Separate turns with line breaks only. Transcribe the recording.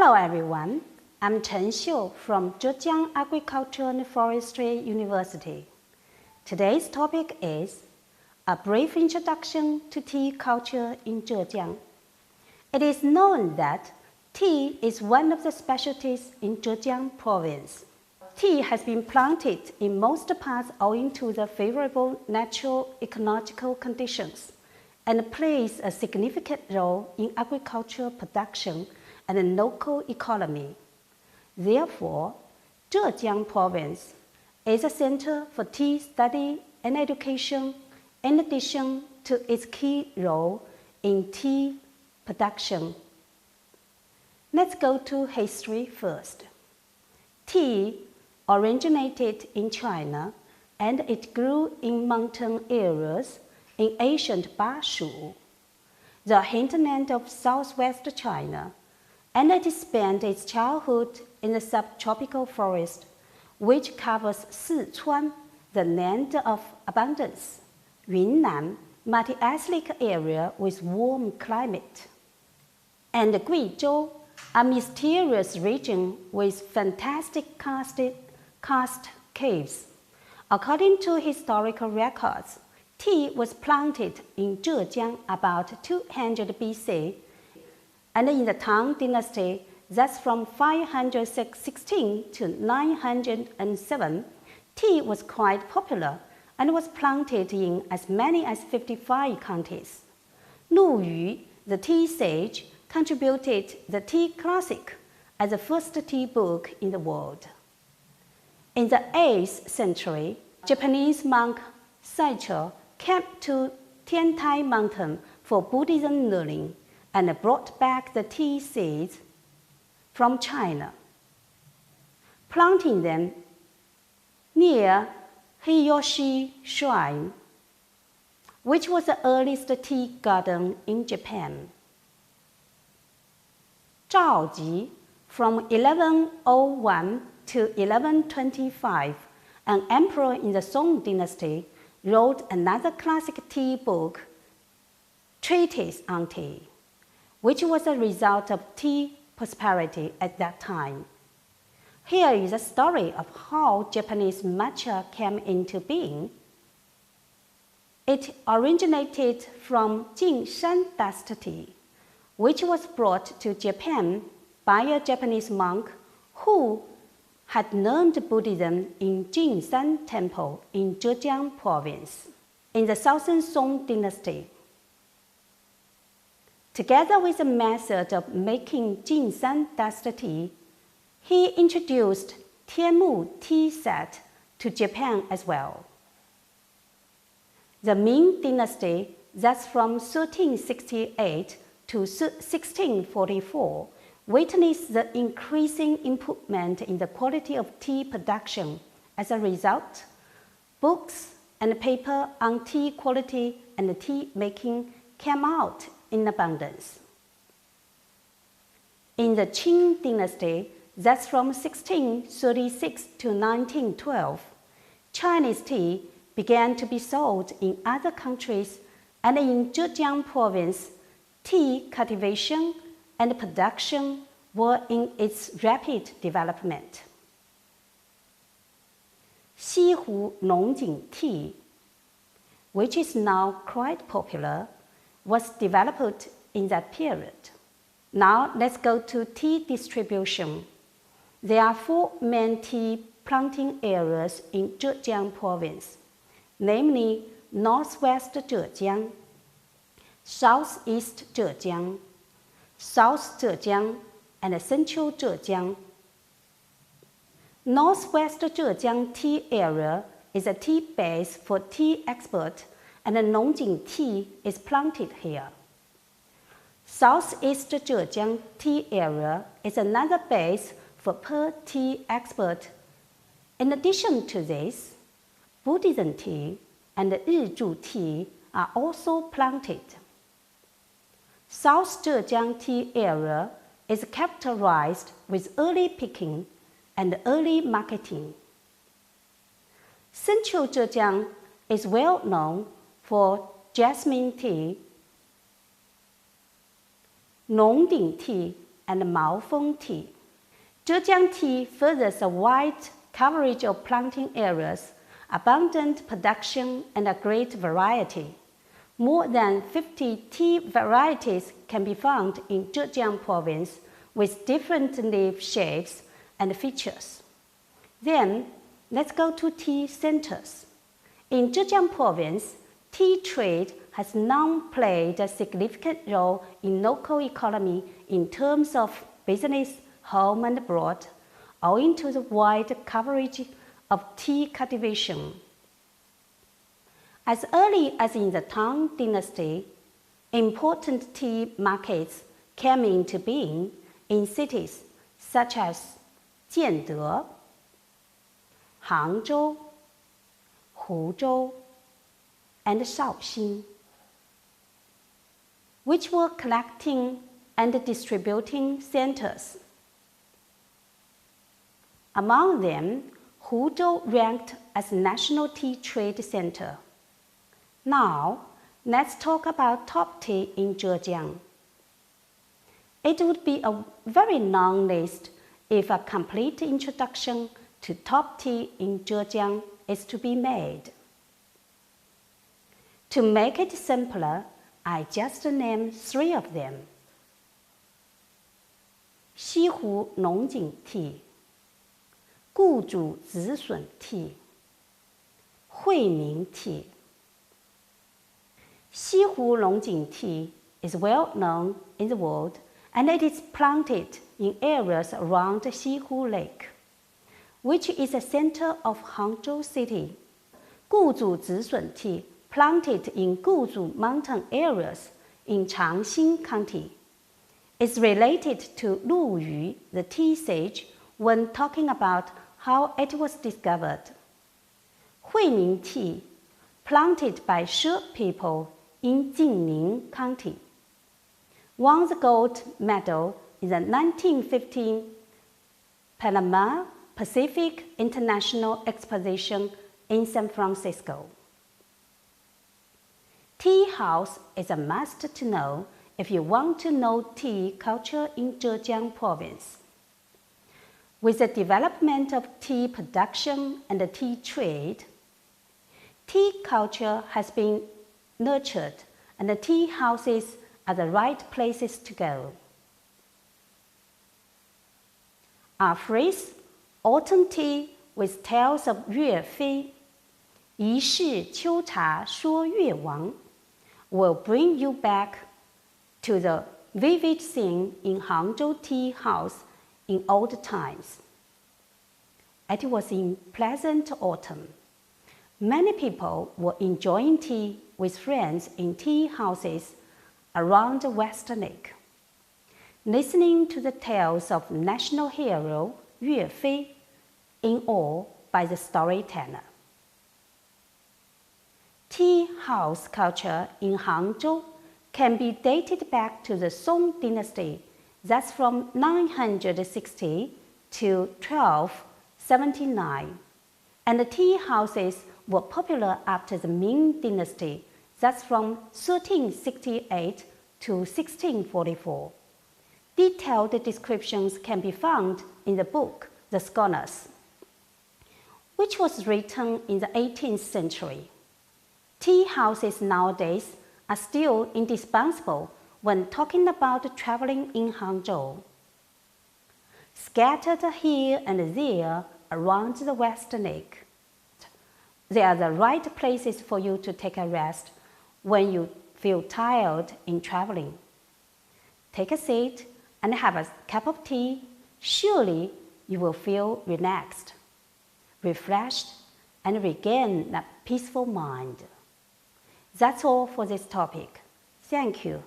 Hello everyone, I'm Chen Xiu from Zhejiang Agriculture and Forestry University. Today's topic is a brief introduction to tea culture in Zhejiang. It is known that tea is one of the specialties in Zhejiang province. Tea has been planted in most parts owing to the favorable natural ecological conditions and plays a significant role in agricultural production and the local economy. Therefore, Zhejiang province is a center for tea study and education in addition to its key role in tea production. Let's go to history first. Tea originated in China and it grew in mountain areas in ancient Bashu, the hinterland of southwest China, and it spent its childhood in the subtropical forest, which covers Sichuan, the land of abundance, Yunnan, multi-ethnic area with warm climate, and Guizhou, a mysterious region with fantastic karst caves. According to historical records, tea was planted in Zhejiang about 200 BC, and in the Tang Dynasty, that's from 516 to 907, tea was quite popular and was planted in as many as 55 counties. Lu Yu, the tea sage, contributed the tea classic as the first tea book in the world. In the 8th century, Japanese monk Saicho came to Tiantai Mountain for Buddhism learning and brought back the tea seeds from China, planting them near Hiyoshi Shrine, which was the earliest tea garden in Japan. Zhao Ji, from 1101 to 1125, an emperor in the Song dynasty, wrote another classic tea book, Treatise on Tea, which was a result of tea prosperity at that time. Here is a story of how Japanese matcha came into being. It originated from Jinshan dust tea, which was brought to Japan by a Japanese monk who had learned Buddhism in Jinshan Temple in Zhejiang province in the Southern Song dynasty. Together with the method of making Jinshan dust tea, he introduced Tianmu tea set to Japan as well. The Ming dynasty, that's from 1368 to 1644, witnessed the increasing improvement in the quality of tea production. As a result, books and paper on tea quality and tea making came out in abundance. In the Qing dynasty, that's from 1636 to 1912, Chinese tea began to be sold in other countries, and in Zhejiang province, tea cultivation and production were in its rapid development. Xihu Longjing tea, which is now quite popular, was developed in that period. Now let's go to tea distribution. There are 4 main tea planting areas in Zhejiang province, namely Northwest Zhejiang, Southeast Zhejiang, South Zhejiang, and Central Zhejiang. Northwest Zhejiang tea area is a tea base for tea export, and Longjing tea is planted here. Southeast Zhejiang tea area is another base for pearl tea export. In addition to this, Buddhism tea and Rizhu tea are also planted. South Zhejiang tea area is characterized with early picking and early marketing. Central Zhejiang is well known for jasmine tea, Longjing tea, and Maofeng tea. Zhejiang tea furthers a wide coverage of planting areas, abundant production, and a great variety. More than 50 tea varieties can be found in Zhejiang province with different leaf shapes and features. Then, let's go to tea centers. In Zhejiang province, tea trade has long played a significant role in local economy in terms of business, home and abroad, owing to the wide coverage of tea cultivation. As early as in the Tang Dynasty, important tea markets came into being in cities such as Jiande, Hangzhou, Huzhou, and Shaoxing, which were collecting and distributing centers. Among them, Huzhou ranked as National Tea Trade Center. Now, let's talk about top tea in Zhejiang. It would be a very long list if a complete introduction to top tea in Zhejiang is to be made. To make it simpler, I just named 3 of them. 西湖龙井 tea, 顾主紫笋 tea, 惠民 tea. 西湖龙井 tea is well known in the world, and it is planted in areas around Xihu Lake, which is a center of Hangzhou City. 顾主紫笋 tea planted in Guzhu mountain areas in Changxing County is related to Lu Yu, the tea sage, when talking about how it was discovered. Huimin tea, planted by She people in Jingning County, won the gold medal in the 1915 Panama Pacific International Exposition in San Francisco. Tea house is a must to know if you want to know tea culture in Zhejiang province. With the development of tea production and the tea trade, tea culture has been nurtured, and the tea houses are the right places to go. Our phrase, autumn tea with tales of Yue Fei, 一世秋茶说越王, will bring you back to the vivid scene in Hangzhou tea house in old times. It was in pleasant autumn. Many people were enjoying tea with friends in tea houses around the Western Lake, listening to the tales of national hero Yue Fei in awe by the storyteller. Tea house culture in Hangzhou can be dated back to the Song Dynasty, that's from 960 to 1279, and the tea houses were popular after the Ming Dynasty, that's from 1368 to 1644. Detailed descriptions can be found in the book The Scholars, which was written in the 18th century. Tea houses nowadays are still indispensable when talking about traveling in Hangzhou. Scattered here and there around the Western Lake, they are the right places for you to take a rest when you feel tired in traveling. Take a seat and have a cup of tea. Surely you will feel relaxed, refreshed, and regain a peaceful mind. That's all for this topic. Thank you.